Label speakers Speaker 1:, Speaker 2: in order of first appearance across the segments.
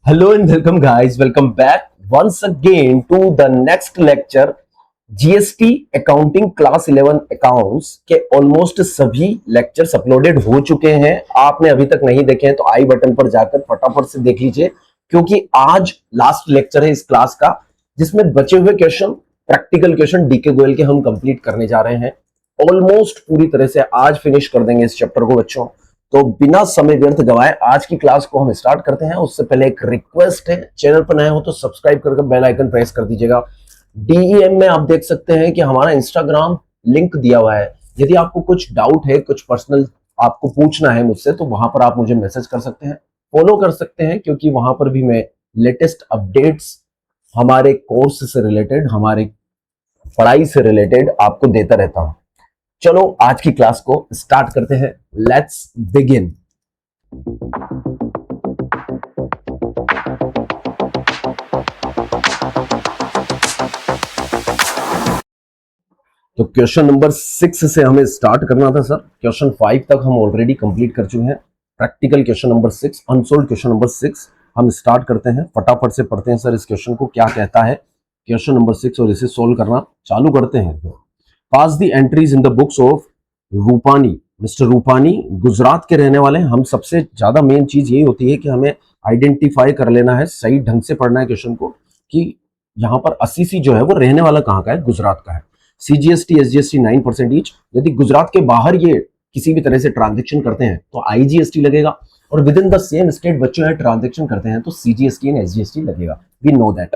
Speaker 1: Hello and welcome guys, welcome back once again to the next lecture। GST accounting class 11 accounts के almost सभी lectures uploaded हो चुके हैं। आपने अभी तक नहीं देखे हैं तो आई बटन पर जाकर फटाफट से देख लीजिए, क्योंकि आज लास्ट लेक्चर है इस क्लास का, जिसमें बचे हुए question, practical question D K Goyal के हम कंप्लीट करने जा रहे हैं। ऑलमोस्ट पूरी तरह से आज फिनिश कर देंगे इस चैप्टर को बच्चों। तो बिना समय व्यर्थ गवाए आज की क्लास को हम स्टार्ट करते हैं। उससे पहले एक रिक्वेस्ट है, चैनल पर नए हो तो सब्सक्राइब करके बेल आइकन प्रेस कर दीजिएगा। डीईएम में आप देख सकते हैं कि हमारा इंस्टाग्राम लिंक दिया हुआ है। यदि आपको कुछ डाउट है, कुछ पर्सनल आपको पूछना है मुझसे, तो वहां पर आप मुझे मैसेज कर सकते हैं, फॉलो कर सकते हैं, क्योंकि वहां पर भी मैं लेटेस्ट अपडेट्स हमारे कोर्स से रिलेटेड, हमारे पढ़ाई से रिलेटेड आपको देता रहता हूं। चलो आज की क्लास को स्टार्ट करते हैं। Let's begin. तो क्वेश्चन नंबर 6 से हमें स्टार्ट करना था सर। क्वेश्चन 5 तक हम ऑलरेडी कंप्लीट कर चुके हैं। Practical question number 6, unsold question number 6 हम स्टार्ट करते हैं। फटाफट से पढ़ते हैं सर इस क्वेश्चन को क्या कहता है क्वेश्चन नंबर 6, और इसे सोल्व करना चालू करते हैं। Pass the entries in the books of Rupani. Mister Rupani Gujarat के रहने वाले हैं। हम सबसे ज्यादा मेन चीज यही होती है कि हमें आइडेंटिफाई कर लेना है, सही ढंग से पढ़ना है क्वेश्चन को, कि यहाँ पर 80 जो है वो रहने वाला कहाँ का है, गुजरात का है। CGST SGST 9% each. यदि गुजरात के बाहर ये किसी भी तरह से ट्रांजेक्शन करते हैं तो आईजीएसटी लगेगा, और with in the same state बच्चों है ट्रांजेक्शन करते हैं तो सीजीएसटी एंड एसजीएसटी लगेगा। We know that.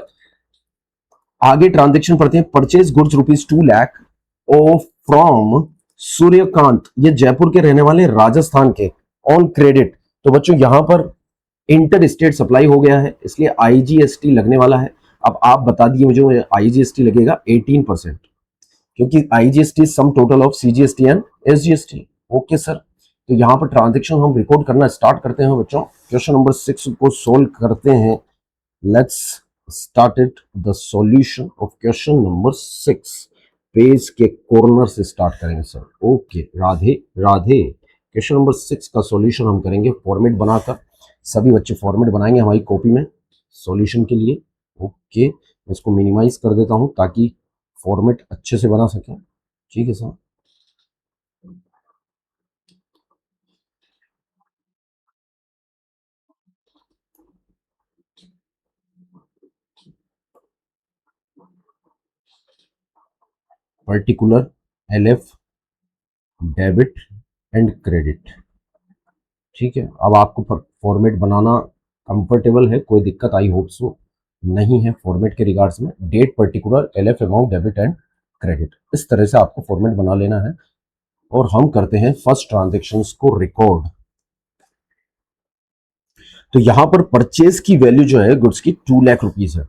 Speaker 1: आगे ट्रांजेक्शन पढ़ते हैं। Purchase goods ₹2 lakh of from Suryakant, ये जयपुर के रहने वाले, राजस्थान के, ऑन क्रेडिट। तो बच्चों यहां पर इंटर स्टेट सप्लाई हो गया है, इसलिए आईजीएसटी लगने वाला है। अब आप बता दिए मुझे, आईजीएसटी लगेगा 18%, क्योंकि IGST sum total of CGST and SGST. Okay sir, तो यहां पर ट्रांजेक्शन हम रिकॉर्ड करना स्टार्ट करते हैं बच्चों। क्वेश्चन नंबर 6 को सोल्व करते हैं। Let's start it the solution of question number 6। Page के कॉर्नर से स्टार्ट करेंगे sir. Okay, Radhe Radhe. Question number 6 का सॉल्यूशन हम करेंगे फॉर्मेट बनाकर। सभी बच्चे फॉर्मेट बनाएंगे हमारी कॉपी में सॉल्यूशन के लिए। ओके, मैं इसको मिनिमाइज कर देता हूं ताकि फॉर्मेट अच्छे से बना सके। ठीक है sir. Particular, LF, debit and credit. ठीक है, अब आपको फॉर्मेट बनाना कंफर्टेबल है, कोई दिक्कत आई होप सो नहीं है फॉर्मेट के रिगार्ड्स में। Date, particular, LF, amount, debit and credit, इस तरह से आपको फॉर्मेट बना लेना है। और हम करते हैं फर्स्ट ट्रांजेक्शंस को रिकॉर्ड। तो यहां पर परचेज की वैल्यू जो है गुड्स की 2 लाख रुपीज है।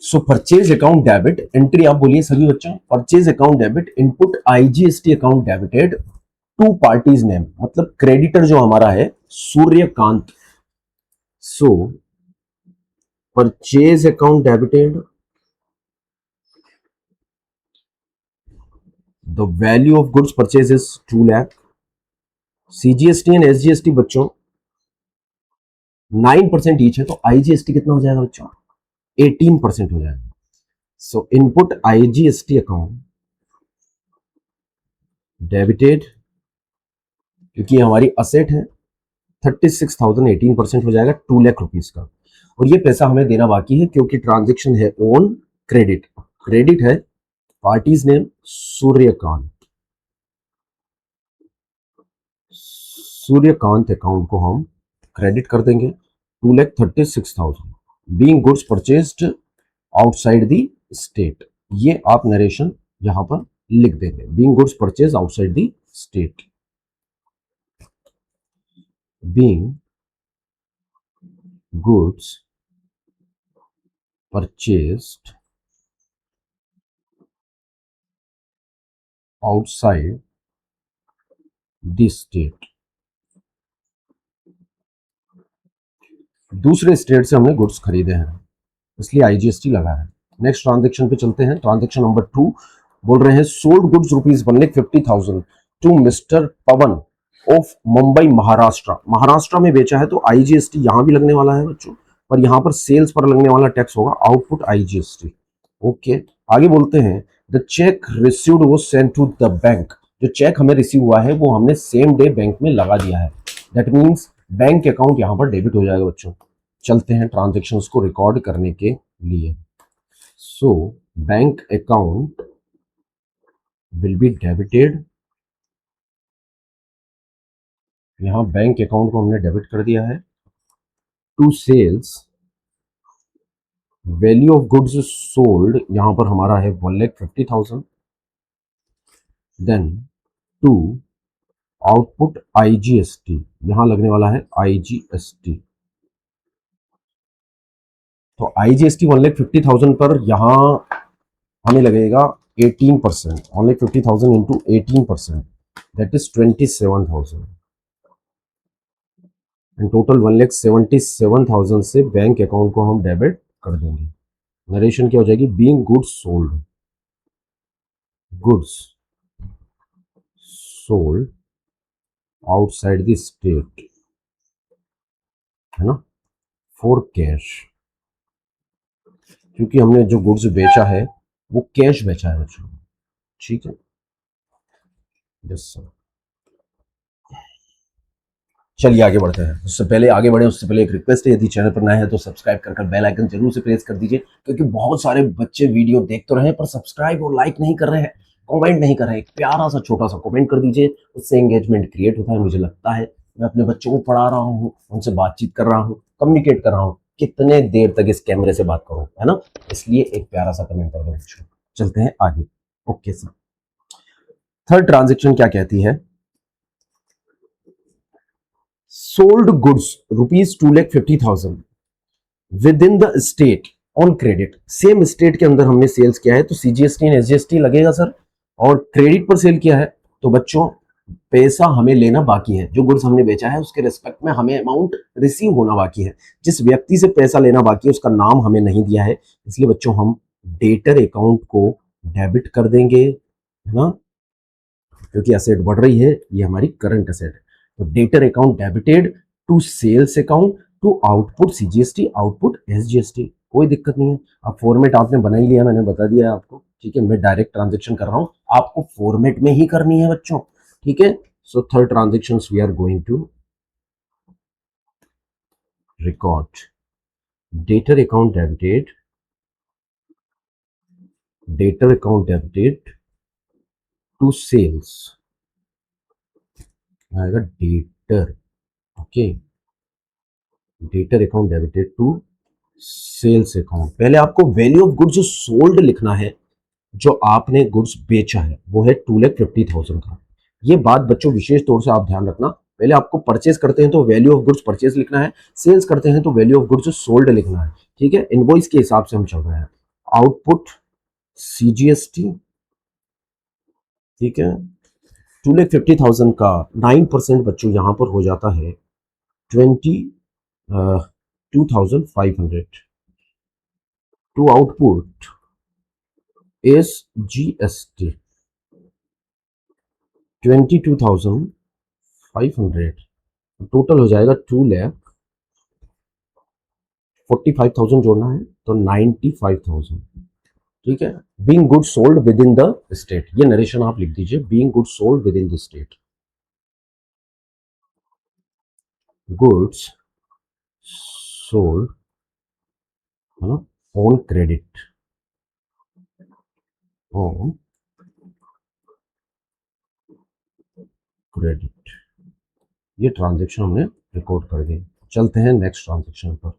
Speaker 1: So purchase account debit, entry आप बोलिए सभी बच्चों। Purchase account debit, input IGST account debited to party's name, मतलब क्रेडिटर जो हमारा है Suryakant. So purchase account debited, the value of goods purchase is 2 lakh. CGST and SGST बच्चों 9% ईच है, तो आईजीएसटी कितना हो जाएगा बच्चों, 18% हो जाएगा। सो इनपुट आईजीएसटी अकाउंट डेबिटेड, क्योंकि हमारी असेट है, 36,000, 18% हो जाएगा 2 लाख रुपीज का। और ये पैसा हमें देना बाकी है क्योंकि ट्रांजेक्शन है ऑन क्रेडिट। क्रेडिट है, parties name Suryakant. Suryakant account को हम क्रेडिट कर देंगे 2,36,000। Being goods purchased outside the state, ये आप नरेशन यहां पर लिख देंगे। Being goods purchase outside the state, being goods purchased outside the state, दूसरे स्टेट से हमने गुड्स खरीदे हैं इसलिए आईजीएसटी लगा है। नेक्स्ट ट्रांजेक्शन पे चलते हैं। ट्रांजेक्शन नंबर 2 बोल रहे हैं sold goods ₹1,50,000 to mister Pawan of Mumbai Maharashtra, Maharashtra में बेचा है तो आईजीएसटी यहां भी लगने वाला है बच्चों, पर यहां पर सेल्स पर लगने वाला टैक्स होगा आउटपुट आईजीएसटी। ओके, आगे बोलते हैं the cheque received was sent to the bank, जो चेक हमें रिसीव हुआ है वो हमने सेम डे बैंक में लगा दिया है, दैट मीन्स बैंक अकाउंट यहां पर डेबिट हो जाएगा बच्चों। चलते हैं ट्रांजेक्शन्स को रिकॉर्ड करने के लिए। So bank account will be debited, यहां बैंक अकाउंट को हमने डेबिट कर दिया है, to sales value of goods sold यहां पर हमारा है 1,50,000, देन टू आउटपुट आईजीएसटी, यहां लगने वाला है आईजीएसटी। तो आईजीएसटी 1,50,000 पर यहां हमें लगेगा 18%, 1,50,000 into 18%, that is 27,000, and total 1,77,000 से बैंक अकाउंट को हम डेबिट कर देंगे। नरेशन क्या हो जाएगी, being goods sold, goods sold outside the state, है ना, फॉर कैश, क्योंकि हमने जो गुड्स बेचा है वो कैश बेचा है बच्चों। ठीक है, यस सर। चलिए आगे बढ़ते हैं। उससे पहले आगे बढ़े उससे पहले एक रिक्वेस्ट है, यदि चैनल पर नए हैं तो सब्सक्राइब कर बेल आइकन जरूर से प्रेस कर दीजिए, क्योंकि बहुत सारे बच्चे वीडियो देख तो रहे हैं पर सब्सक्राइब और लाइक नहीं कर रहे हैं, कमेंट नहीं कर रहे हैं। एक प्यारा सा छोटा सा कमेंट कर दीजिए, उससे एंगेजमेंट क्रिएट होता है। मुझे लगता है मैं अपने बच्चों को पढ़ा रहा हूँ, उनसे बातचीत कर रहा हूँ, कम्युनिकेट कर रहा हूँ, कितने देर तक इस कैमरे से बात करूँ, है ना, इसलिए एक प्यारा सा कमेंट कर दो बच्चों। चलते हैं आगे। ओके सर, थर्ड ट्रांजेक्शन क्या कहती है, sold goods rupees 2,50,000 with in the state on credit, same state के अंदर हमने सेल्स किया है तो सीजीएसटी एंड एसजीएसटी लगेगा सर, और क्रेडिट पर सेल किया है तो बच्चों पैसा हमें लेना बाकी है, जो गुड्स हमने बेचा है उसके रिस्पेक्ट में हमें अमाउंट रिसीव होना बाकी है। जिस व्यक्ति से पैसा लेना बाकी है उसका नाम हमें नहीं दिया है, इसलिए बच्चों हम डेटर अकाउंट को डेबिट कर देंगे, है ना, क्योंकि एसेट बढ़ रही है, ये हमारी करंट एसेट है। तो debtor account debited to sales account to output CGST output SGST, कोई दिक्कत नहीं है। अब फॉर्मेट आपने बना ही लिया, मैंने बता दिया है आपको, ठीक है, मैं डायरेक्ट ट्रांजेक्शन कर रहा हूं, आपको फॉर्मेट में ही करनी है बच्चों, ठीक है। So third transaction we are going to record debtor account debited, debtor account debited to sales, आएगा debtor, okay, debtor account debited to sales account. पहले आपको वैल्यू ऑफ गुड्स सोल्ड लिखना है, जो आपने गुड्स बेचा है वो है 2,50,000 का। ये बात बच्चों विशेष तौर से आप ध्यान रखना, पहले आपको परचेज करते हैं तो वैल्यू ऑफ गुड्स परचेज लिखना है, सेल्स करते हैं तो वैल्यू ऑफ गुड्स सोल्ड लिखना है, ठीक है, इनवॉइस के हिसाब से हम चल रहे हैं। आउटपुट सीजीएसटी, ठीक है, 2,50,000 का 9% बच्चों यहां पर हो जाता है 22,500 टू आउटपुट एसजीएसटी 22,500, टोटल हो जाएगा 2,45,000 जोड़ना है तो 95,000, ठीक है। Being good sold with in the state, ये नरेशन आप लिख दीजिए, being good sold with in the state, goods sold, है ना, ऑन क्रेडिट, ऑन क्रेडिट, ये ट्रांजेक्शन हमने रिकॉर्ड कर दी। चलते हैं नेक्स्ट ट्रांजेक्शन पर।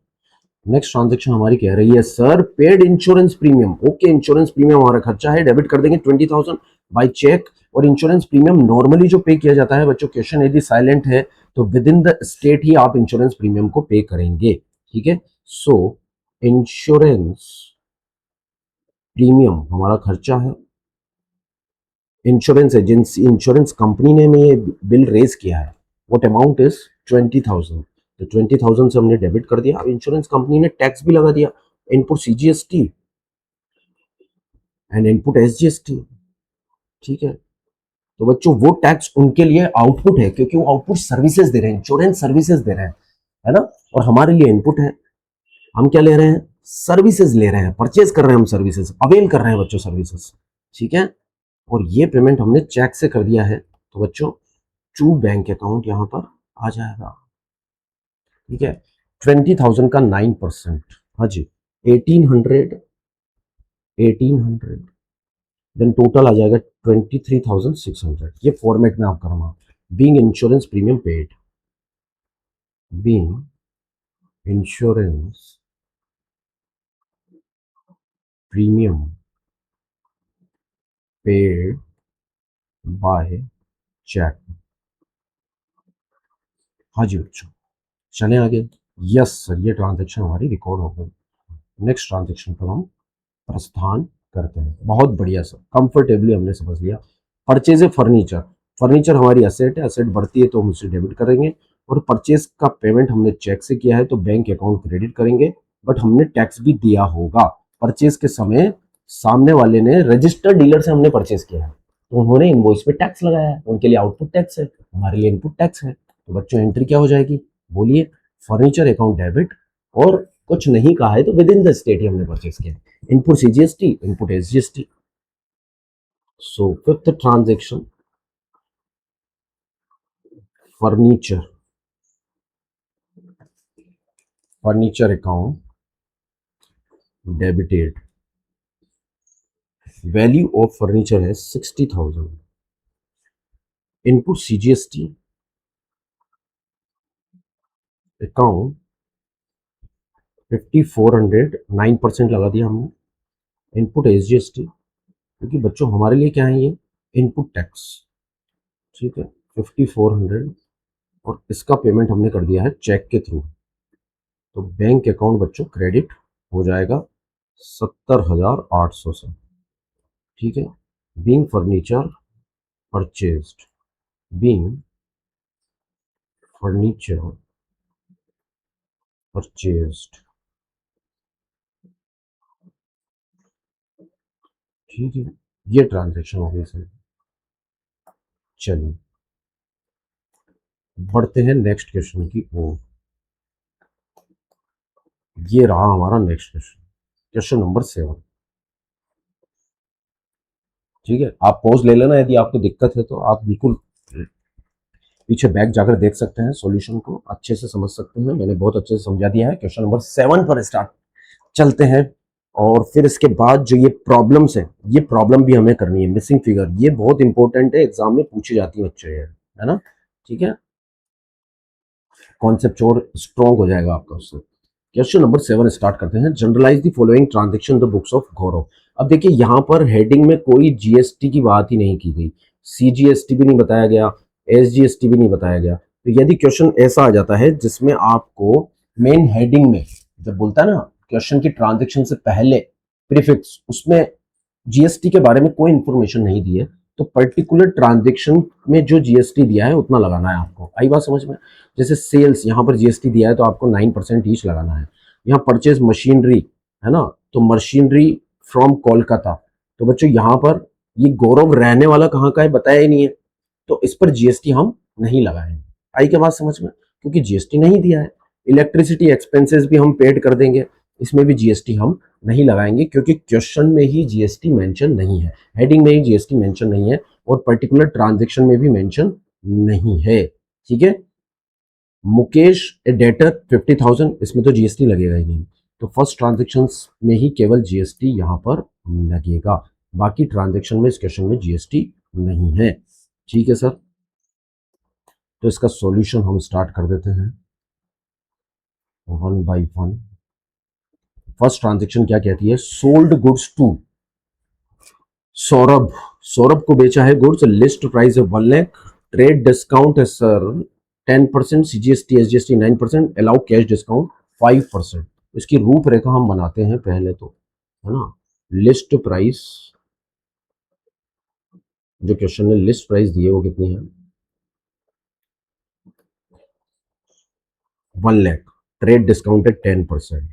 Speaker 1: नेक्स्ट ट्रांजेक्शन हमारी कह रही है sir paid insurance premium, okay, insurance premium हमारा खर्चा है, डेबिट कर देंगे 20,000 बाय चेक। और इंश्योरेंस प्रीमियम नॉर्मली जो पे किया जाता है बच्चों, क्वेश्चन यदि साइलेंट है तो विद इन द स्टेट ही आप इंश्योरेंस प्रीमियम को पे करेंगे, ठीक है। सो इंश्योरेंस प्रीमियम हमारा खर्चा है, इंश्योरेंस एजेंसी, इंश्योरेंस कंपनी ने में ये बिल रेज किया है, व्हाट अमाउंट इज 20,000, तो 20,000 से हमने डेबिट कर दिया। अब इंश्योरेंस कंपनी ने टैक्स भी लगा दिया, input CGST and input SGST, ठीक है, तो बच्चों वो टैक्स उनके लिए आउटपुट है, क्योंकि वो आउटपुट सर्विसेज दे रहे हैं, इंश्योरेंस सर्विसेज दे रहे हैं, है ना। और हमारे लिए इनपुट है, हम क्या ले रहे हैं, सर्विसेज ले रहे हैं, परचेज कर रहे हैं हम सर्विसेज, अवेल कर रहे हैं बच्चों सर्विसेज, ठीक है। और ये पेमेंट हमने चेक से कर दिया है, तो बच्चों टू बैंक अकाउंट यहां पर आ जाएगा, ठीक है। 20,000 का 9%, हाँ जी, 1800 देन टोटल आ जाएगा 23,600। ये फॉर्मेट में आप करना, being insurance premium paid, being insurance premium paid by cheque. हाँ जी बच्चों, चले आगे। यस सर, ये ट्रांजैक्शन हमारी रिकॉर्ड हो गई। नेक्स्ट ट्रांजैक्शन पर हम प्रस्थान करते हैं। बहुत बढ़िया सर, कंफर्टेबली हमने समझ लिया। परचेज है फर्नीचर, फर्नीचर हमारी असेट है, असेट बढ़ती है तो हम उसे डेबिट करेंगे, और परचेज का पेमेंट हमने चेक से किया है तो बैंक अकाउंट क्रेडिट करेंगे, बट हमने टैक्स भी दिया होगा। परचेज के समय सामने वाले ने रजिस्टर्ड डीलर से हमने परचेज किया है, तो उन्होंने इनवॉइस पे टैक्स लगाया है, उनके लिए आउटपुट टैक्स है, हमारे लिए इनपुट टैक्स है। तो बच्चों एंट्री क्या हो जाएगी, बोलिए। फर्नीचर अकाउंट डेबिट, और कुछ नहीं कहा है तो विद इन द स्टेट ही हमने परचेज किया, input CGST, input SGST. So fifth transaction, furniture, furniture account debited, value of furniture है 60,000, इनपुट सीजीएसटी, अकाउंट 5400, 9% लगा दिया हमने, इनपुट एसजीएसटी, क्योंकि बच्चों हमारे लिए क्या है ये, इनपुट टैक्स, ठीक है, 5400, और इसका पेमेंट हमने कर दिया है चेक के थ्रू, तो बैंक अकाउंट बच्चों क्रेडिट हो जाएगा 70,800 से, ठीक है। Being furniture purchased, being furniture purchased, ठीक है, ये ट्रांजैक्शन हो गई सर। चलिए बढ़ते हैं नेक्स्ट क्वेश्चन की ओर। ये रहा हमारा नेक्स्ट क्वेश्चन, क्वेश्चन नंबर 7, ठीक है। आप पॉज ले लेना, यदि आपको दिक्कत है तो आप बिल्कुल पीछे बैक जाकर देख सकते हैं, सॉल्यूशन को अच्छे से समझ सकते हैं, मैंने बहुत अच्छे से समझा दिया है। क्वेश्चन नंबर 7 पर स्टार्ट चलते हैं, और फिर इसके बाद जो ये प्रॉब्लम्स है, ये प्रॉब्लम भी हमें करनी है। मिसिंग फिगर ये बहुत इंपॉर्टेंट है, एग्जाम में पूछी जाती है बच्चे, है ना, ठीक है। कॉन्सेप्ट और स्ट्रॉन्ग हो जाएगा आपका उससे। क्वेश्चन नंबर 7 स्टार्ट करते हैं। Journalise the following transaction the books of Gaurav. अब देखिए यहाँ पर हेडिंग में कोई जीएसटी की बात ही नहीं की गई, सीजीएसटी भी नहीं बताया गया, एसजीएसटी भी नहीं बताया गया। तो यदि क्वेश्चन ऐसा आ जाता है जिसमें आपको मेन हेडिंग में जब बोलता है ना क्वेश्चन की ट्रांजैक्शन से पहले प्रीफिक्स, उसमें जीएसटी के बारे में कोई इंफॉर्मेशन नहीं दी है, तो पर्टिकुलर ट्रांजैक्शन में जो जीएसटी दिया है उतना लगाना है आपको। आई बात समझ में। जैसे सेल्स, यहाँ पर जीएसटी दिया है तो आपको 9% ईच लगाना है। यहाँ परचेज मशीनरी है ना, तो मशीनरी फ्रॉम कोलकाता, तो बच्चों यहाँ पर ये गौरव रहने वाला कहाँ का है बताया ही नहीं है, तो इस पर जीएसटी हम नहीं लगाएंगे। आई क्या बात समझ में, क्योंकि जीएसटी नहीं दिया है। इलेक्ट्रिसिटी एक्सपेंसेस भी हम पेड कर देंगे, इसमें भी जीएसटी हम नहीं लगाएंगे, क्योंकि क्वेश्चन में ही जीएसटी मेंशन नहीं है, हेडिंग में ही जीएसटी मेंशन नहीं है, और पर्टिकुलर ट्रांजैक्शन में भी मेंशन नहीं है, ठीक है। मुकेश ए डेटर 50,000, इसमें तो जीएसटी लगेगा ही नहीं, तो फर्स्ट ट्रांजैक्शन में ही केवल जीएसटी यहाँ पर लगेगा, बाकी ट्रांजैक्शन में इस क्वेश्चन में जीएसटी नहीं है, ठीक है सर। तो इसका सॉल्यूशन हम स्टार्ट कर देते हैं one by one. First transaction क्या कहती है, sold goods to Saurabh, Saurabh को बेचा है गुड्स, लिस्ट प्राइस है 1 लाख, ट्रेड डिस्काउंट है sir 10%, CGST SGST 9%, allow cash discount 5%। इसकी रूपरेखा हम बनाते हैं पहले तो, है ना। लिस्ट प्राइस, जो क्वेश्चन ने लिस्ट प्राइस दी है वो कितनी है, 1 लाख, ट्रेड डिस्काउंट है 10%,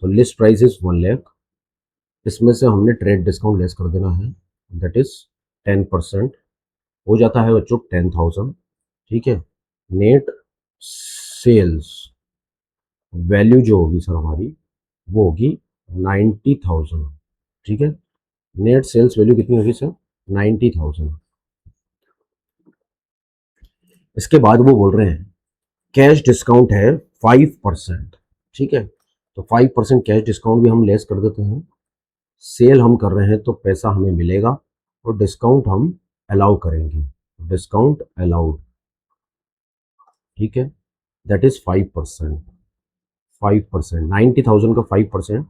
Speaker 1: तो लिस्ट प्राइस इज 1 लाख, इसमें से हमने ट्रेड डिस्काउंट लेस कर देना है, दैट इज 10%, हो जाता है बच्चों 10,000। ठीक है, नेट सेल्स वैल्यू जो होगी सर हमारी वो होगी 90,000। ठीक है, नेट सेल्स वैल्यू कितनी होगी सर? 90,000। इसके बाद वो बोल रहे हैं कैश डिस्काउंट है 5%। ठीक है, तो 5% कैश डिस्काउंट भी हम लेस कर देते हैं। सेल हम कर रहे हैं तो पैसा हमें मिलेगा और डिस्काउंट हम अलाउ करेंगे, डिस्काउंट अलाउड। ठीक है, दैट इज 5%। 5%, 90,000 का 5%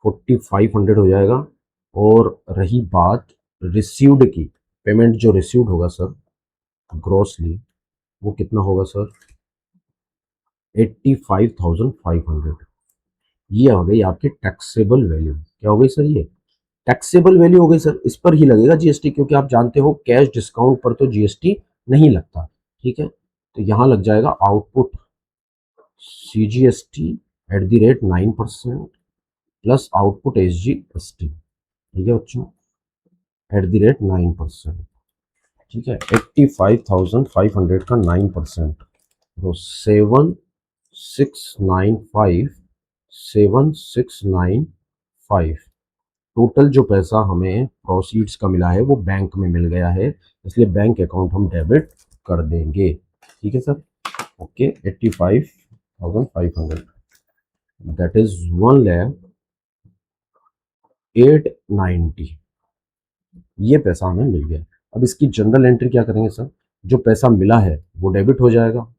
Speaker 1: 4,500 हो जाएगा। और रही बात रिसीव्ड की, पेमेंट जो रिसीव्ड होगा सर ग्रॉसली, वो कितना होगा सर? 85,500। ये हो गई आपकी टैक्सेबल वैल्यू। क्या हो गई सर? ये टैक्सेबल वैल्यू हो गई सर। इस पर ही लगेगा जीएसटी, क्योंकि आप जानते हो कैश डिस्काउंट पर तो जीएसटी नहीं लगता। ठीक है, तो यहां लग जाएगा output CGST eight the rate 9% plus output SGST. ठीक है बच्चों, एट द रेट 9%। ठीक है, 85,500 का 9%, तो 7,695, 7,695 टोटल जो पैसा हमें प्रोसीड्स का मिला है वो बैंक में मिल गया है, इसलिए बैंक अकाउंट हम डेबिट कर देंगे। ठीक है सर, ओके। 85,500 दैट इज 1,08,90, ये पैसा हमें मिल गया। अब इसकी जनरल एंट्री क्या करेंगे सर? जो पैसा मिला है वो डेबिट हो जाएगा,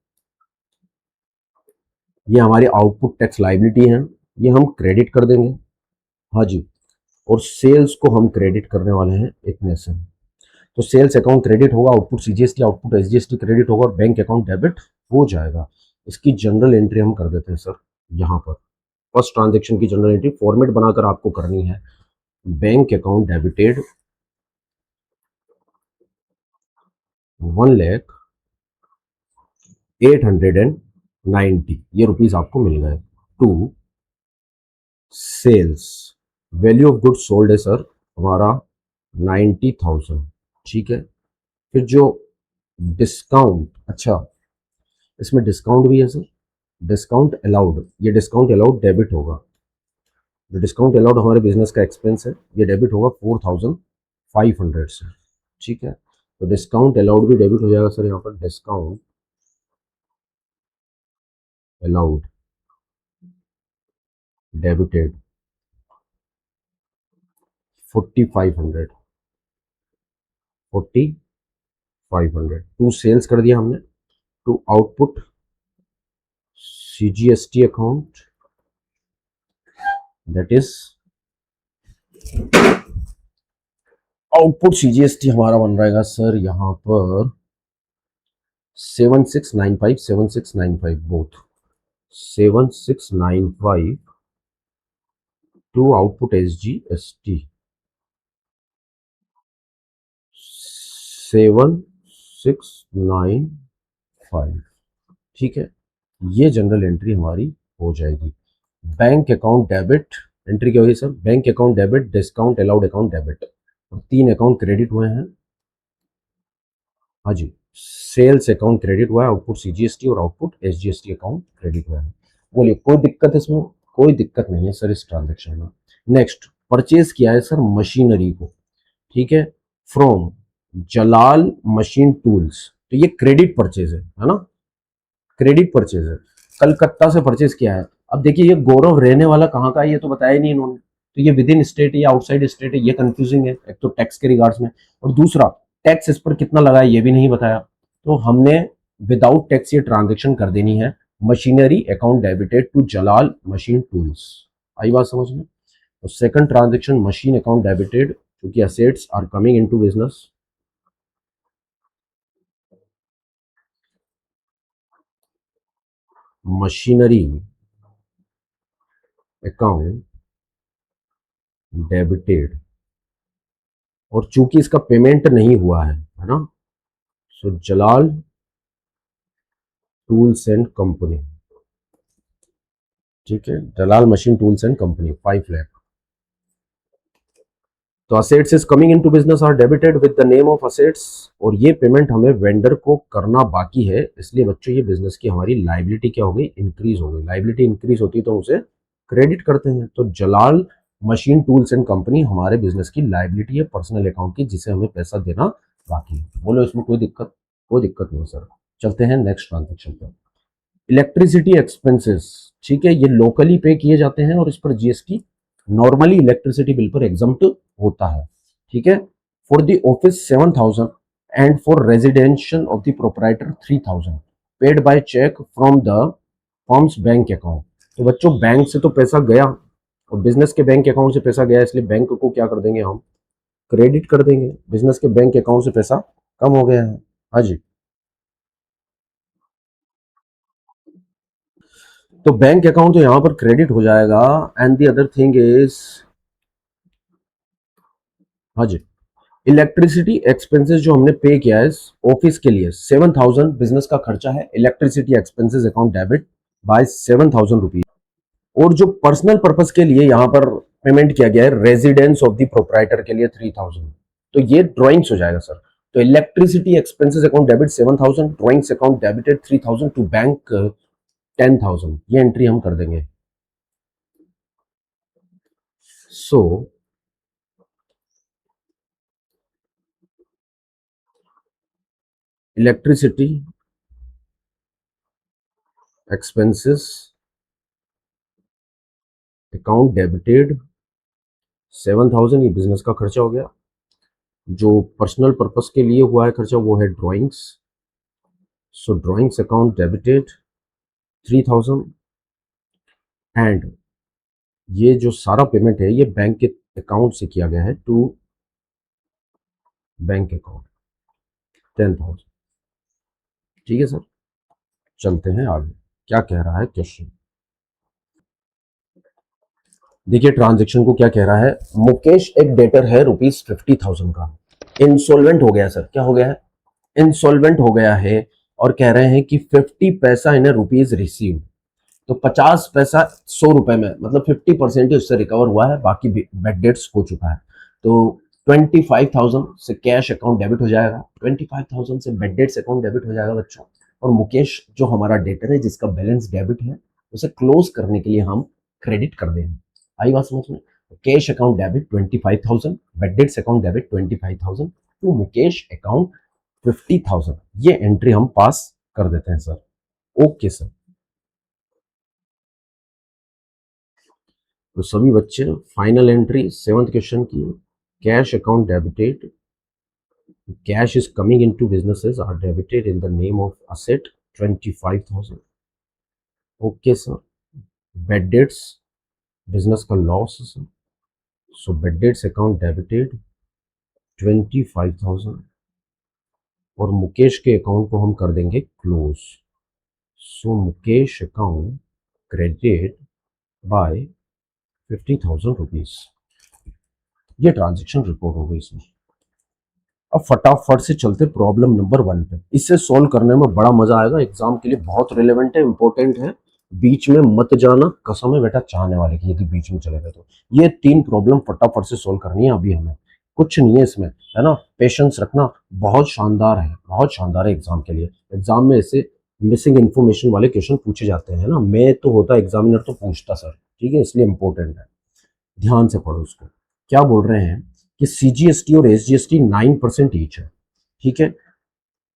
Speaker 1: ये हमारी आउटपुट टैक्स लाइबिलिटी है, ये हम क्रेडिट कर देंगे। हाँ जी, और सेल्स को हम क्रेडिट करने वाले हैं इतने से। तो सेल्स अकाउंट क्रेडिट होगा, output CGST, output SGST credit होगा और बैंक अकाउंट डेबिट हो जाएगा। इसकी जनरल एंट्री हम कर देते हैं सर यहाँ पर। फर्स्ट ट्रांजेक्शन की जनरल एंट्री फॉर्मेट बनाकर आपको करनी है। बैंक अकाउंट डेबिटेड 1,08,90, ये रुपीज आपको मिल गए। To sales, value of goods sold है सर हमारा 90,000। ठीक है, फिर जो डिस्काउंट, अच्छा इसमें डिस्काउंट भी है सर, डिस्काउंट अलाउड, ये डिस्काउंट अलाउड डेबिट होगा। जो डिस्काउंट अलाउड हमारे बिजनेस का एक्सपेंस है ये डेबिट होगा 4,500 से। ठीक है, तो डिस्काउंट अलाउड भी डेबिट हो जाएगा सर यहाँ पर। Discount allowed debited 4,500, 4,500 to sales कर दिया हमने, to output CGST account that is output CGST हमारा बन रहेगा सर यहाँ पर 7,695, 7,695 बोथ, 7,695 टू आउटपुट एसजीएसटी 7,695। ठीक है, ये जनरल एंट्री हमारी हो जाएगी। बैंक अकाउंट डेबिट एंट्री क्या होगी sir? Bank account debit, discount allowed account debit, और 3 अकाउंट क्रेडिट हुए हैं। हाँ जी, सेल्स अकाउंट क्रेडिट हुआ है, आउटपुट सीजीएसटी और आउटपुट एसजीएसटी अकाउंट क्रेडिट हुआ है। बोलिए कोई दिक्कत है इसमें? कोई दिक्कत नहीं है सर इस ट्रांजेक्शन में। नेक्स्ट, परचेज किया है सर मशीनरी को। ठीक है, फ्रॉम जलाल मशीन टूल्स, तो ये क्रेडिट परचेज है ना? क्रेडिट परचेज है, कलकत्ता से परचेज किया है। अब देखिए ये गौरव रहने वाला कहाँ का है ये तो बताया ही नहीं इन्होंने, तो ये विद इन स्टेट है या आउटसाइड स्टेट है, ये कंफ्यूजिंग है एक तो टैक्स के रिगार्ड्स में, और दूसरा टैक्स इस पर कितना लगा है ये भी नहीं बताया। तो हमने विदाउट टैक्स ये ट्रांजेक्शन कर देनी है। Machinery account debited to Jalal machine tools, आई बात समझ में? तो second transaction machine account debited, क्योंकि assets are coming into business. Machinery account debited, और चूंकि इसका पेमेंट नहीं हुआ है ना, so Jalal tools and company. ठीक है, Jalal machine tools and company 5 lakh. तो assets is coming into business are debited with the name of assets, और ये पेमेंट हमें वेंडर को करना बाकी है, इसलिए बच्चों ये बिजनेस की हमारी लाइबिलिटी क्या हो गई, इंक्रीज हो गई। लाइबिलिटी इंक्रीज होती है तो उसे क्रेडिट करते हैं। तो जलाल मशीन टूल्स एंड कंपनी हमारे बिजनेस की लाइबिलिटी है पर्सनल अकाउंट की, जिसे हमें पैसा देना बाकी है। बोलो इसमें कोई दिक्कत? कोई दिक्कत नहीं सर। चलते हैं नेक्स्ट ट्रांजेक्शन पर। इलेक्ट्रिसिटी एक्सपेंसेस, ठीक है, ये लोकली पे किए जाते हैं और इस पर जीएसटी नॉर्मली इलेक्ट्रिसिटी बिल पर एग्जम्प्ट होता है, ठीक है। For the office 7,000 and for residential of the proprietor 3,000 paid by cheque from the firm's bank account. तो बच्चों बैंक से तो पैसा गया और बिजनेस के बैंक अकाउंट से पैसा गया, इसलिए बैंक को क्या कर देंगे हम, क्रेडिट कर देंगे। बिजनेस के बैंक अकाउंट से पैसा कम हो गया है। हाँ जी, तो बैंक अकाउंट तो यहां पर क्रेडिट हो जाएगा। And the other thing is, हाँ जी, इलेक्ट्रिसिटी एक्सपेंसेस जो हमने पे किया है ऑफिस के लिए 7,000 बिजनेस का खर्चा है, electricity expenses account debit bye 7,000 rupees. और जो पर्सनल पर्पस के लिए यहाँ पर पेमेंट किया गया है रेजिडेंस ऑफ द प्रोप्राइटर के लिए 3,000, तो ये ड्रॉइंग्स हो जाएगा सर। तो electricity expenses account debit 7,000, drawings account debited 3,000 to bank 10,000, ये एंट्री हम कर देंगे। So electricity expenses account debited 7,000, ये बिजनेस का खर्चा हो गया। जो पर्सनल पर्पस के लिए हुआ है खर्चा वो है drawings, so drawings account debited 3,000। And ये जो सारा पेमेंट है ये बैंक के अकाउंट से किया गया है टू बैंक अकाउंट 10,000, ठीक है सर। चलते हैं आगे, क्या कह रहा है क्वेश्चन। देखिए ट्रांजेक्शन को क्या कह रहा है, मुकेश एक डेटर है ₹50,000 का, इंसॉल्वेंट हो गया सर। क्या हो गया है? इंसॉल्वेंट हो गया है। और कह रहे हैं कि 50 पैसा इन रुपीज रिसीव, तो 50 पैसा 100 रुपए में, मतलब 50% ही उससे रिकवर हुआ है, बाकी बैड डेट्स हो चुका है। तो 25,000 से कैश अकाउंट डेबिट हो जाएगा, 25,000 से बैड डेट्स अकाउंट डेबिट हो जाएगा बच्चों। और मुकेश जो हमारा डेटर है जिसका बैलेंस डेबिट है, उसे क्लोज करने के लिए हम क्रेडिट कर देंगे। आई बात समझ में? Cash account debit 25,000, bad debts account debit 25,000 to Mukesh account 50,000, ये एंट्री हम पास कर देते हैं सर। Okay sir. तो सभी बच्चे फाइनल एंट्री 7th क्वेश्चन की, cash account debited, cash is coming into businesses are debited in the name of asset 25,000। Okay sir. Bad debts business का लॉस है sir, so bad debts account debited 25,000 और मुकेश के account को हम कर देंगे close. So Mukesh account credit by 50,000 rupees. ये transaction report हो गई इसमें। अब फटाफट से चलते प्रॉब्लम नंबर 1 पे। इसे सॉल्व करने में बड़ा मजा आएगा, एग्जाम के लिए बहुत रिलेवेंट है, इंपॉर्टेंट है। बीच में मत जाना, कसम है बेटा चाहने वाले की, यदि बीच में चले गए तो। ये 3 प्रॉब्लम फटाफट से सॉल्व करनी है अभी हमें, कुछ नहीं है इसमें, है ना। पेशेंस रखना, बहुत शानदार है, बहुत शानदार है एग्जाम के लिए। एग्जाम में ऐसे मिसिंग इन्फॉर्मेशन वाले क्वेश्चन पूछे जाते हैं ना, मैं तो होता एग्जामिनर तो पूछता सर, ठीक है, इसलिए इंपॉर्टेंट है, ध्यान से पढ़ो उसको। क्या बोल रहे हैं कि सीजीएसटी और एसजीएसटी 9% ईच है, ठीक है।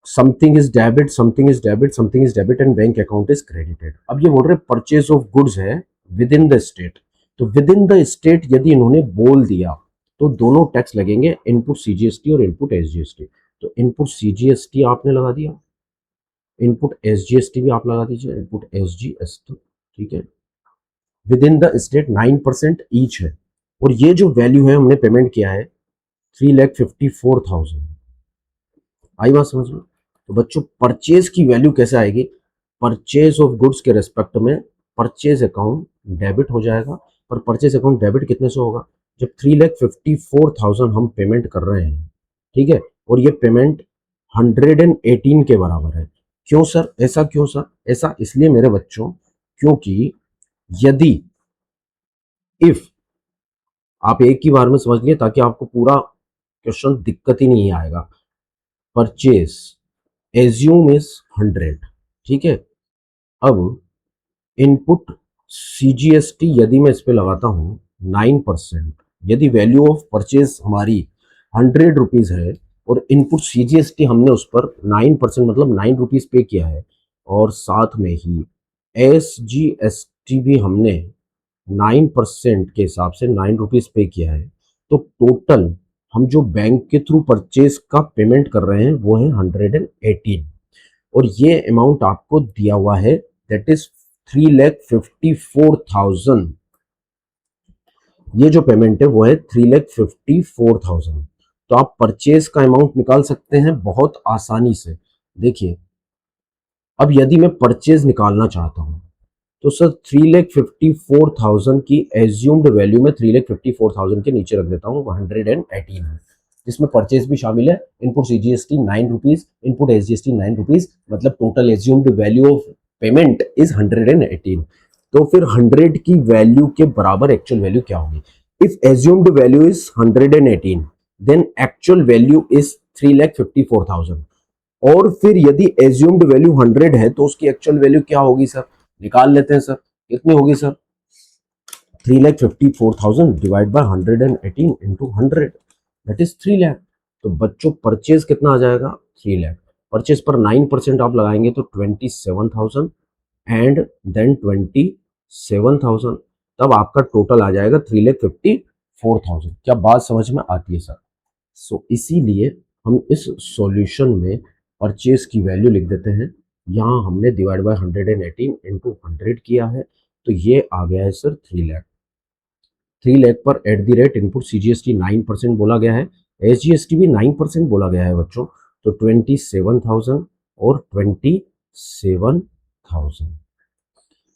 Speaker 1: Something is debit, something is debit, something is debit and bank account is credited. अब ये बोल रहे परचेज ऑफ गुड्स है विद इन द स्टेट, तो विद इन द स्टेट यदि इन्होंने बोल दिया तो दोनों टैक्स लगेंगे, इनपुट सीजीएसटी और इनपुट एसजीएसटी। तो इनपुट सीजीएसटी आपने लगा दिया, इनपुट एसजीएसटी भी आप लगा दीजिए, इनपुट एसजीएसटी, ठीक है। With in the state 9% each है, और ये जो वैल्यू है हमने पेमेंट किया है 3,54,000। आई बात समझ में? तो बच्चों परचेज की वैल्यू कैसे आएगी, परचेज ऑफ गुड्स के रेस्पेक्ट में परचेज अकाउंट डेबिट हो जाएगा। पर परचेज अकाउंट डेबिट कितने से होगा, जब 3,54,000 हम पेमेंट कर रहे हैं, ठीक है, और ये पेमेंट 118 के बराबर है। क्यों सर ऐसा, क्यों सर ऐसा? इसलिए मेरे बच्चों, क्योंकि यदि इफ आप एक ही बार में समझ लिए ताकि आपको पूरा क्वेश्चन दिक्कत ही नहीं आएगा। परचेज एज्यूम इज 100, ठीक है। अब इनपुट सीजीएसटी यदि मैं इस पे लगाता हूँ 9%, यदि वैल्यू ऑफ परचेज हमारी 100 रुपीज है और इनपुट सीजीएसटी हमने उस पर 9% मतलब 9 रुपीज पे किया है, और साथ में ही एसजीएसटी भी हमने 9% के हिसाब से 9 रुपीज पे किया है, तो टोटल हम जो बैंक के थ्रू परचेज का पेमेंट कर रहे हैं वो है 118, और ये अमाउंट आपको दिया हुआ है दैट इज 3,54,000। ये जो पेमेंट है वो है 3,54,000। तो आप परचेज का अमाउंट निकाल सकते हैं बहुत आसानी से। देखिए, अब यदि मैं परचेज निकालना चाहता हूं तो सर 3,54,000 की एज्यूम्ड वैल्यू में 3,54,000 के नीचे रख देता हूँ 118 है, जिसमें परचेज भी शामिल है। Input CGST 9 rupees, input SGST 9 rupees, मतलब total assumed value of payment is 118। तो फिर 100 की वैल्यू के बराबर एक्चुअल वैल्यू क्या होगी? If assumed value is 118 then actual value is 3,54,000। और फिर यदि एज्यूम्ड वैल्यू 100 है तो उसकी एक्चुअल वैल्यू क्या होगी सर? निकाल लेते हैं सर, कितनी होगी sir? 3,54,000 divide by 118 into 100 that is 3 lakh. तो बच्चों परचेज कितना आ जाएगा? 3 लाख। परचेज पर 9% आप लगाएंगे तो 27,000 एंड देन 27,000, तब आपका टोटल आ जाएगा 3,54,000। क्या बात समझ में आती है सर? सो इसीलिए हम इस सॉल्यूशन में परचेज की वैल्यू लिख देते हैं। यहाँ हमने डिवाइड बाय 118 इंटू 100 किया है, तो ये आ गया है सर 3 लाख। 3 लाख पर eight the rate input CGST 9% बोला गया है, एसजीएसटी भी 9% बोला गया है बच्चों। तो 27,000 और 27,000।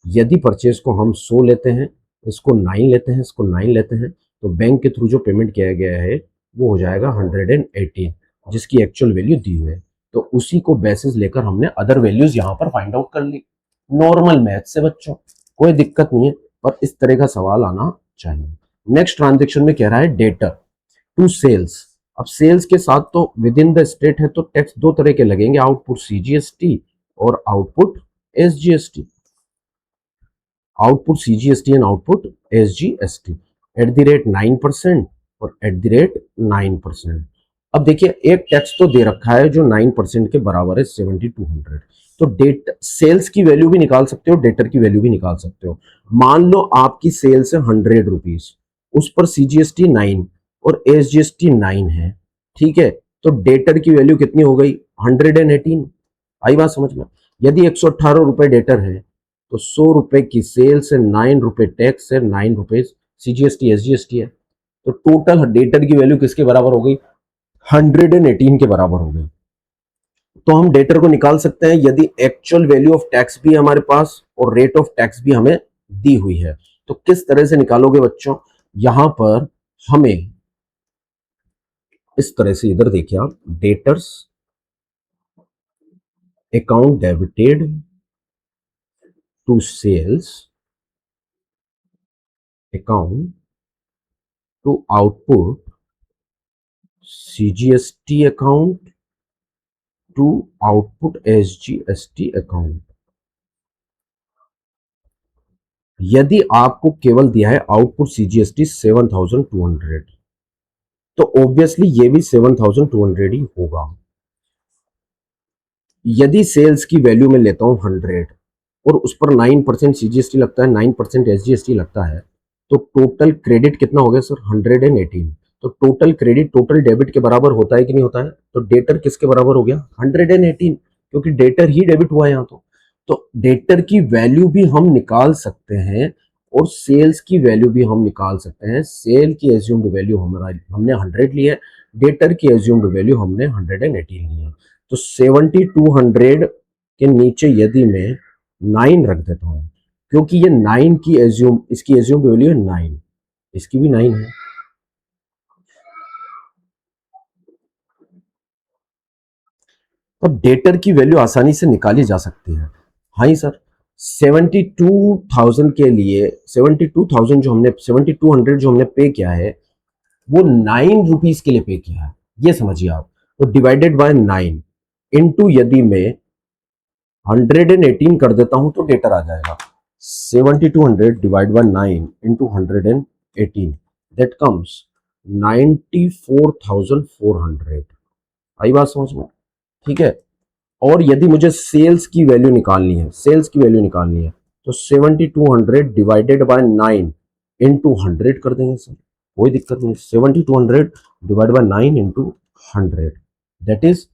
Speaker 1: यदि परचेज को हम 100 लेते हैं, इसको 9 लेते हैं, इसको 9 लेते हैं, तो बैंक के थ्रू जो पेमेंट किया गया है वो हो जाएगा 118, जिसकी एक्चुअल वैल्यू दी हुई है। तो उसी को बेसिस लेकर हमने अदर वैल्यूज यहाँ पर फाइंड आउट कर ली। नॉर्मल मैथ से बच्चों, कोई दिक्कत नहीं है, पर इस तरह का सवाल आना चाहिए। नेक्स्ट ट्रांजेक्शन में कह रहा है डेटर टू सेल्स। अब सेल्स के साथ तो विद इन द स्टेट है, तो टैक्स दो तरह के लगेंगे, आउटपुट सीजीएसटी और output SGST. Output CGST and output SGST eight the rate 9% और एट द रेट 9%। अब देखिए, एक टैक्स तो दे रखा है जो 9% के बराबर है 7,200। तो डेट सेल्स की वैल्यू भी निकाल सकते हो, डेटर की वैल्यू भी निकाल सकते हो। मान लो आपकी सेल्स है 100 रुपीज, उस पर सीजीएसटी 9 और एसजीएसटी 9 है, ठीक है। तो डेटर की वैल्यू कितनी हो गई? 118। आई बात समझ में? यदि 118 रुपए डेटर है तो 100 रुपए की सेल्स है, 9 रुपए टैक्स है, 9 रुपए सीजीएसटी एसजीएसटी है, तो टोटल डेटर की वैल्यू किसके बराबर हो गई? 118 के बराबर हो गई। तो हम डेटर को निकाल सकते हैं यदि एक्चुअल वैल्यू ऑफ टैक्स भी है हमारे पास और रेट ऑफ टैक्स भी हमें दी हुई है। तो किस तरह से निकालोगे बच्चों? यहां पर हमें इस तरह से, इधर देखिए आप, debtors account debited to sales account to output CGST account to output SGST account. यदि आपको केवल दिया है आउटपुट सीजीएसटी 7,200, तो ऑब्वियसली ये भी 7,200 ही होगा। यदि सेल्स की वैल्यू में लेता हूं 100 और उस पर 9% सीजीएसटी लगता है, 9% एसजीएसटी लगता है, तो टोटल क्रेडिट कितना हो गया सर? 118। तो टोटल क्रेडिट टोटल डेबिट के बराबर होता है कि नहीं होता है? तो डेटर किसके बराबर हो गया? 118, क्योंकि डेटर ही डेबिट हुआ है यहाँ। तो डेटर की वैल्यू भी हम निकाल सकते हैं और सेल्स की वैल्यू भी हम निकाल सकते हैं। सेल की एज्यूम्ड वैल्यू हमारा हमने 100 ली है, डेटर की एज्यूम्ड वैल्यू हमने 118 ली है। तो 7,200 के नीचे यदि मैं 9 रख देता हूं, क्योंकि ये 9 की एज्यूम, इसकी एज्यूम्ड वैल्यू है 9, इसकी भी 9 है। अब डेटर की वैल्यू आसानी से निकाली जा सकती है। हाँ ही सर, 72,000 के लिए 72,000 जो हमने 7200 जो हमने पे किया है वो 9 रुपीज के लिए पे किया है, ये समझिए आप। तो डिवाइडेड बाय 9 इंटू यदि मैं 118 कर देता हूं तो डेटर आ जाएगा 7200 divide by 9 into 118, that comes 94,400। आई बात समझ में? ठीक है। और यदि मुझे सेल्स की वैल्यू निकालनी है, सेल्स की वैल्यू निकालनी है तो 7200 डिवाइडेड बाय 9 इंटू 100 कर देंगे सर, कोई दिक्कत नहीं। 7200 divide by 9 into 100 that is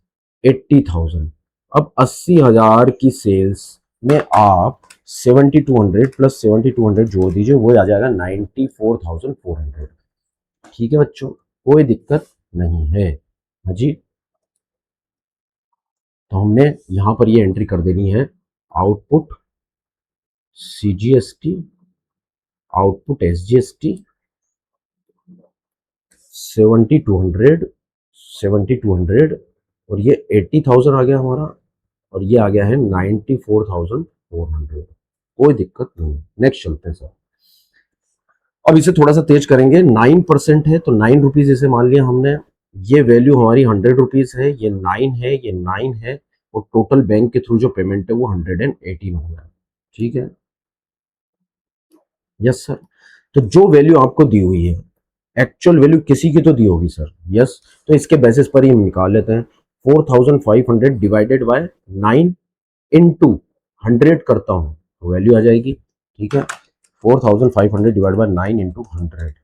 Speaker 1: 80,000। अब 80,000 की सेल्स में आप 7200 प्लस 7200 जोड़ दीजिए, वो आ जाएगा 94,400। ठीक है बच्चों, कोई दिक्कत नहीं है। हाँ जी, तो हमने यहां पर ये एंट्री कर देनी है, आउटपुट सीजीएसटी, आउटपुट एसजीएसटी 7200, 7200 और ये 80,000 आ गया हमारा, और ये आ गया है 94,400। कोई दिक्कत नहीं। नेक्स्ट चलते हैं सर। अब इसे थोड़ा सा तेज करेंगे। 9% है तो 9 रुपीज इसे मान लिया हमने, ये वैल्यू हमारी 100 रुपीज है, ये 9 है, ये 9 है, और टोटल बैंक के थ्रू जो पेमेंट है वो 118 हो गया। ठीक है, यस सर। तो जो वैल्यू आपको दी हुई है, एक्चुअल वैल्यू किसी की तो दी होगी सर, यस। तो इसके बेसिस पर ही हम निकाल लेते हैं। 4,500 डिवाइडेड बाय 9 इंटू 100 करता हूँ तो वैल्यू आ जाएगी। ठीक है, 4,500 divide by 9 into 100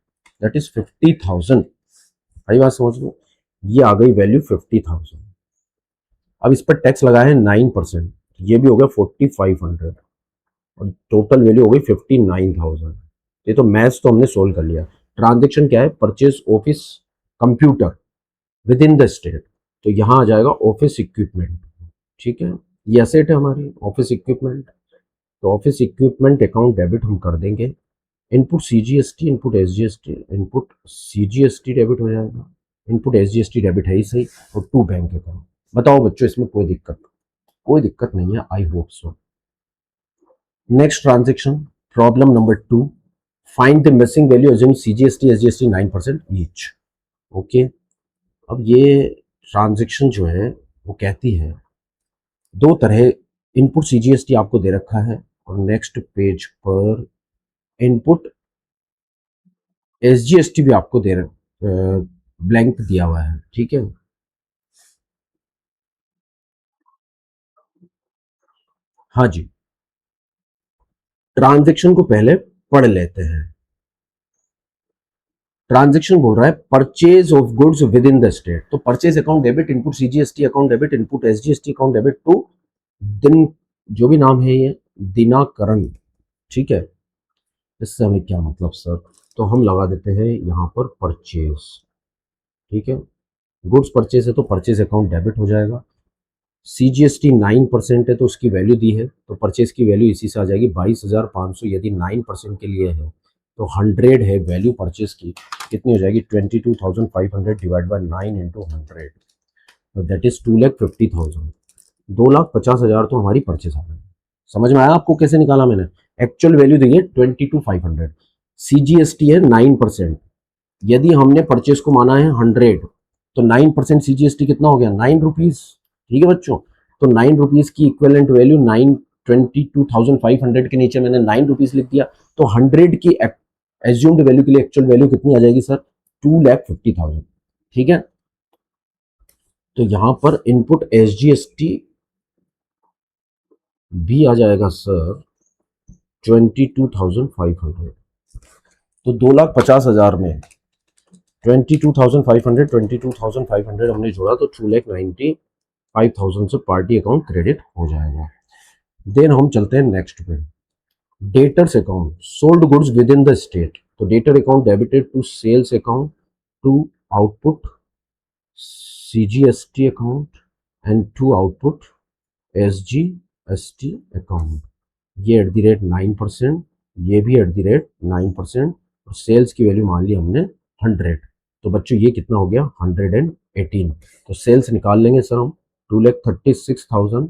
Speaker 1: that is 50,000। आई बात समझ लो, ये आ गई वैल्यू 50,000। अब इस पर टैक्स लगा है 9%, ये भी हो गया 4,500 और टोटल वैल्यू हो गई 59,000। ये तो मैथ्स तो हमने सोल्व कर लिया। ट्रांजेक्शन क्या है? Purchase office computer with in the state, तो यहां आ जाएगा ऑफिस इक्विपमेंट। ठीक है, ये एसेट है हमारी ऑफिस इक्विपमेंट, तो ऑफिस इक्विपमेंट अकाउंट डेबिट हम कर देंगे। Input CGST, input SGST, input CGST debit हो जाएगा, इनपुट एसजीएसटी डेबिट है ही सही, और टू बैंक अकाउंट। बताओ बच्चों, इसमें कोई दिक्कत? कोई दिक्कत नहीं है, I hope so. Next transaction, problem number 2, find the missing value assume CGST SGST 9% each. Okay, अब ये ट्रांजेक्शन जो है वो कहती है दो तरह, इनपुट सीजीएसटी आपको दे रखा है और नेक्स्ट पेज पर इनपुट एसजीएसटी भी आपको दे रखा, ब्लैंक दिया हुआ है। ठीक है, हाँ जी, ट्रांजेक्शन को पहले पढ़ लेते हैं। ट्रांजेक्शन बोल रहा है purchase of goods with in the state, तो purchase account debit, input CGST account debit, input SGST account debit to दिन, जो भी नाम है ये दिनाकरण। ठीक है, इससे हमें क्या मतलब सर? तो हम लगा देते हैं यहां पर परचेज। ठीक है, गुड्स परचेज है तो परचेज अकाउंट डेबिट हो जाएगा। सीजीएसटी 9% है तो उसकी वैल्यू दी है, तो परचेज की वैल्यू इसी से आ जाएगी 22,500। यदि 9% के लिए है तो 100 है वैल्यू परचेज की, कितनी हो जाएगी? 22,500 डिवाइड बाय 9 इंटू 100, तो दैट इज 2,50,000। 2,50,000 तो हमारी परचेज आ गई। समझ में आया आपको कैसे निकाला मैंने? एक्चुअल वैल्यू दी है 22,500, सीजीएसटी है 9%, यदि हमने परचेज को माना है 100 तो 9% सीजीएसटी कितना हो गया? 9 रुपीज। ठीक है बच्चों, तो 9 रुपीज की इक्विवेलेंट वैल्यू 22,500 के नीचे मैंने 9 रुपीज लिख दिया, तो 100 की एज्यूम्ड वैल्यू के लिए एक्चुअल वैल्यू कितनी आ जाएगी सर? 2,50,000। ठीक है, तो यहां पर इनपुट एसजीएसटी भी आ जाएगा सर 22,500। तो 2,50,000 में 22,500 22,500 हमने जोड़ा तो 2,95,000 से पार्टी अकाउंट क्रेडिट हो जाएगा। देन हम चलते हैं नेक्स्ट पे, debtors account, sold goods with in the state, तो debtor account debited to sales account to output CGST account and to output SGST account. ये एट द रेट 9%, ये भी एट द रेट 9%, और sales की value मान ली हमने 100। तो बच्चों ये कितना हो गया? 118। तो सेल्स निकाल लेंगे सर हम, 2,36,000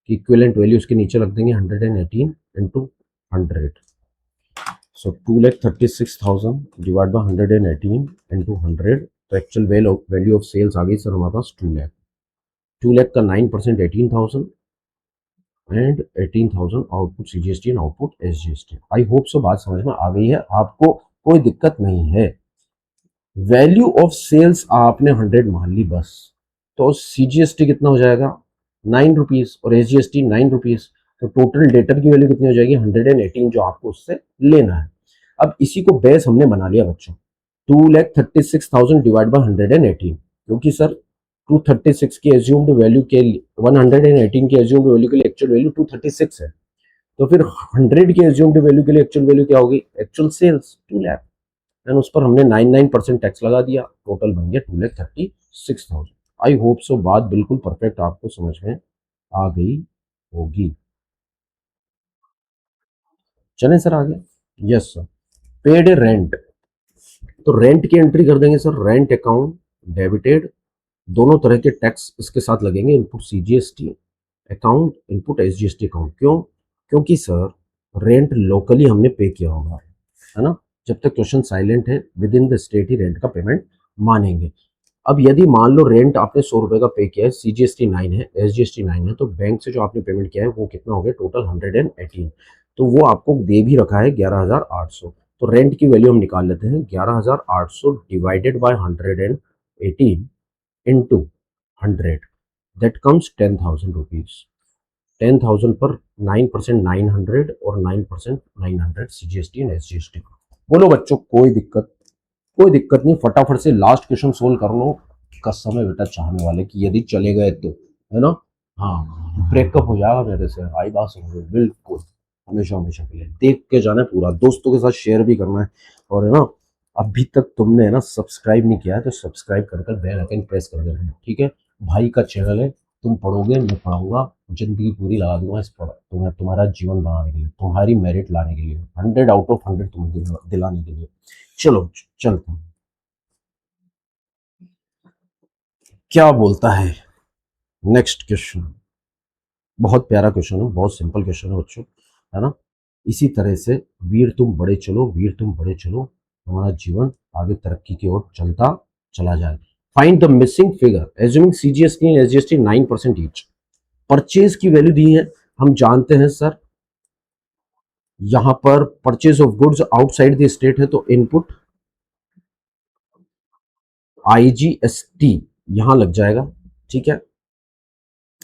Speaker 1: कि इक्विवेलेंट वैल्यू उसके नीचे रख देंगे 118 into 100। So 2,36,000 divide by 118 into 100, तो एक्चुअल वैल्यू ऑफ सेल्स आ गई सर हमारे पास 2 लाख। 2 लाख का 9% 18,000 and 18,000 output CGST and output SGST. I hope so बात समझ में आ गई है आपको, कोई दिक्कत नहीं है। वैल्यू ऑफ सेल्स आपने 100 मान ली बस, तो सीजीएसटी कितना हो जाएगा 9 रुपीज और एसजीएसटी 9 रुपीज, तो टोटल डेटर की वैल्यू कितनी हो जाएगी 118 जो आपको उससे लेना है। अब इसी को बेस हमने बना लिया बच्चों, 2,36,000 डिवाइड बाय 118, क्योंकि सर 236 की एज्यूम्ड वैल्यू के लिए 118 की एज्यूम्ड वैल्यू के लिए एक्चुअल वैल्यू 236 है, तो फिर 100 की एज्यूम्ड वैल्यू के लिए एक्चुअल वैल्यू क्या होगी, एक्चुअल सेल्स 2 लाख, एंड उस पर हमने 99% टैक्स लगा दिया, टोटल बन गया 2,36,000। आई होप सो बात बिल्कुल परफेक्ट आपको समझ में आ गई होगी। चलें सर आगे। यस सर, पेड रेंट, तो रेंट की एंट्री कर देंगे सर, रेंट अकाउंट डेबिटेड, दोनों तरह के टैक्स इसके साथ लगेंगे, input CGST account, input SGST account. क्यों? क्योंकि सर रेंट लोकली हमने पे किया होगा, है ना, जब तक क्वेश्चन साइलेंट है with in the state he rent का पेमेंट मानेंगे। अब यदि मान लो रेंट आपने 100 रुपए का पे किया है, सीजीएसटी 9 है, एसजीएसटी 9 है, तो बैंक से जो आपने पेमेंट किया है वो कितना हो गया टोटल 118, तो वो आपको दे भी रखा है 11,800। तो रेंट की वैल्यू हम निकाल लेते हैं, 11,800 divided by 118 into 100, that comes 10,000 rupees. 10,000 पर 9% 900 और 9% 900 सीजीएसटी एंड एसजीएसटी। बोलो बच्चों, कोई दिक्कत? कोई दिक्कत नहीं, फटाफट से लास्ट क्वेश्चन सोल्व कर लो। कसम है बेटा चाहने वाले कि यदि चले गए तो, है ना, हाँ ब्रेकअप हो जाएगा मेरे से, भाई बात सुन लो बिल्कुल, हमेशा हमेशा के लिए देख के जाना है, पूरा दोस्तों के साथ शेयर भी करना है, और है ना अभी तक तुमने है ना सब्सक्राइब नहीं किया है तो सब्सक्राइब कर बेल आइकन प्रेस कर देना, ठीक है। भाई का चैनल है, तुम पढ़ोगे मैं पढ़ाऊंगा, जिंदगी पूरी लगा दूंगा इस पर, तुम्हें तुम्हारा जीवन बनाने के लिए, तुम्हारी मेरिट लाने के लिए, 100 आउट ऑफ 100 तुम्हें दिलाने के लिए। चलो चलते हैं, क्या बोलता है नेक्स्ट क्वेश्चन। बहुत प्यारा क्वेश्चन है, बहुत सिंपल क्वेश्चन है बच्चों, है ना। इसी तरह से वीर तुम बड़े चलो, वीर तुम बड़े चलो, हमारा जीवन आगे तरक्की की ओर चलता चला जाए। Find the missing figure assuming CGST and SGST 9% each. Purchase की वैल्यू दी है, हम जानते हैं सर यहां पर purchase of goods outside the state है, तो इनपुट आईजीएसटी यहां लग जाएगा, ठीक है।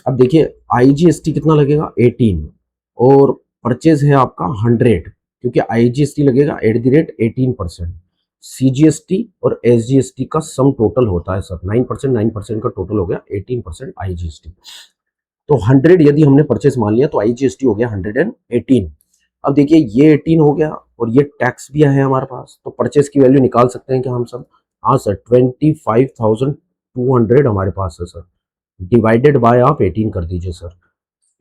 Speaker 1: अब देखिए आईजीएसटी कितना लगेगा 18, और परचेज है आपका 100, क्योंकि आईजीएसटी लगेगा एट द रेट 18%। सीजीएसटी और एसजीएसटी का सम टोटल होता है सर 9%, 9% का टोटल हो गया 18% आईजीएसटी। तो 100 यदि हमने परचेज मान लिया तो आईजीएसटी हो गया 118। अब देखिए ये 18 हो गया और ये टैक्स भी है हमारे पास, तो परचेज की वैल्यू निकाल सकते हैं क्या हम सब? हाँ सर, 25,200 हमारे पास है सर, डिवाइडेड बाय आप 18 कर दीजिए सर,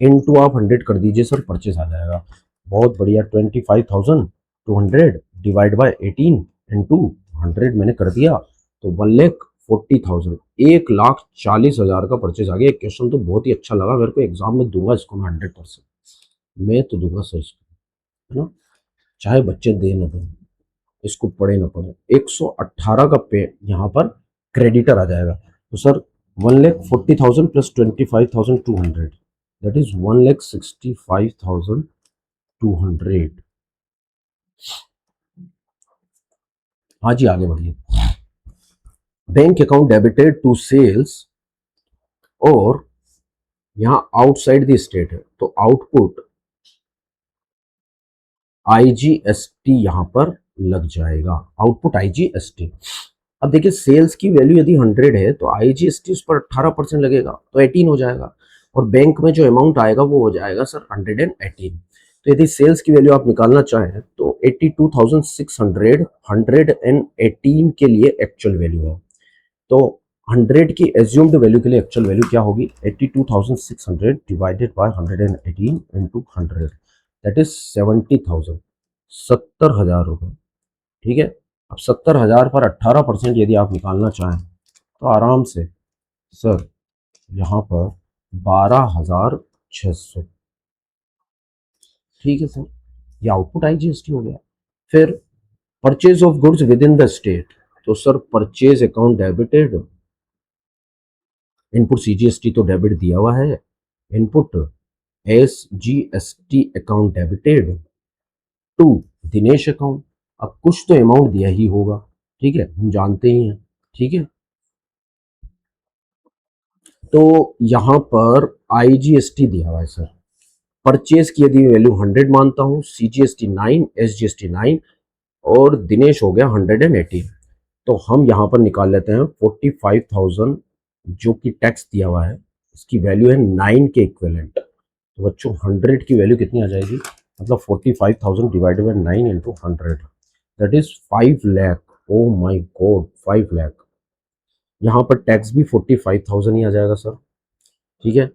Speaker 1: इनटू आप 100 कर दीजिए सर, परचेज आ जाएगा। बहुत बढ़िया, 25,200 डिवाइड बाय 18 इंटू 100 मैंने कर दिया, तो 1,40,000, 1,40,000 का परचेज आ गया। एक क्वेश्चन तो बहुत ही अच्छा लगा मेरे को, एग्जाम में दूंगा इसको मैं 100%, मैं तो दूंगा सर इसको, है ना, चाहे बच्चे दे ना दें, इसको पढ़े ना पढ़े। 118 का पे यहाँ पर क्रेडिटर आ जाएगा, तो सर 1,40,000 प्लस 25,200, दैट इज 1,65,200। हाँ जी आगे बढ़िए। Bank account debited to sales, और यहां आउटसाइड द स्टेट है, तो आउटपुट आईजीएसटी यहां पर लग जाएगा, आउटपुट आईजीएसटी। अब देखिए सेल्स की वैल्यू यदि 100 है तो आईजीएसटी उस पर 18% लगेगा, तो 18 हो जाएगा, और बैंक में जो अमाउंट आएगा वो हो जाएगा सर 118। तो यदि सेल्स की वैल्यू आप निकालना चाहें तो 82,600 118 के लिए एक्चुअल वैल्यू है, तो 100 की एज्यूम्ड वैल्यू के लिए एक्चुअल वैल्यू क्या होगी, 82,600 divided by 118 into 100, that is 70,000, 70,000 रुपये, ठीक है। अब 70,000 पर 18% यदि आप निकालना चाहें तो आराम से सर यहाँ पर 600। ठीक है सर, ये आउटपुट आईजीएसटी हो गया। फिर purchase of goods with in the state, तो sir purchase account debited, input CGST तो डेबिट दिया हुआ है, input SGST account debited to Dinesh account. अब कुछ तो अमाउंट दिया ही होगा, ठीक है, हम जानते ही हैं। ठीक है, तो यहां पर आईजीएसटी दिया हुआ है सर, परचेज की यदि वैल्यू 100 मानता हूं, सीजीएसटी 9, एसजीएसटी 9 और दिनेश हो गया 180। तो हम यहां पर निकाल लेते हैं 45,000 जो कि टैक्स दिया हुआ है, इसकी वैल्यू है 9 के इक्विवेलेंट। तो बच्चों 100 की वैल्यू कितनी आ जाएगी, मतलब 45,000 divided by 9 into 100, that is 5 lakh. Oh my God, 5 lakh. यहाँ पर टैक्स भी 45,000 ही आ जाएगा सर। ठीक है,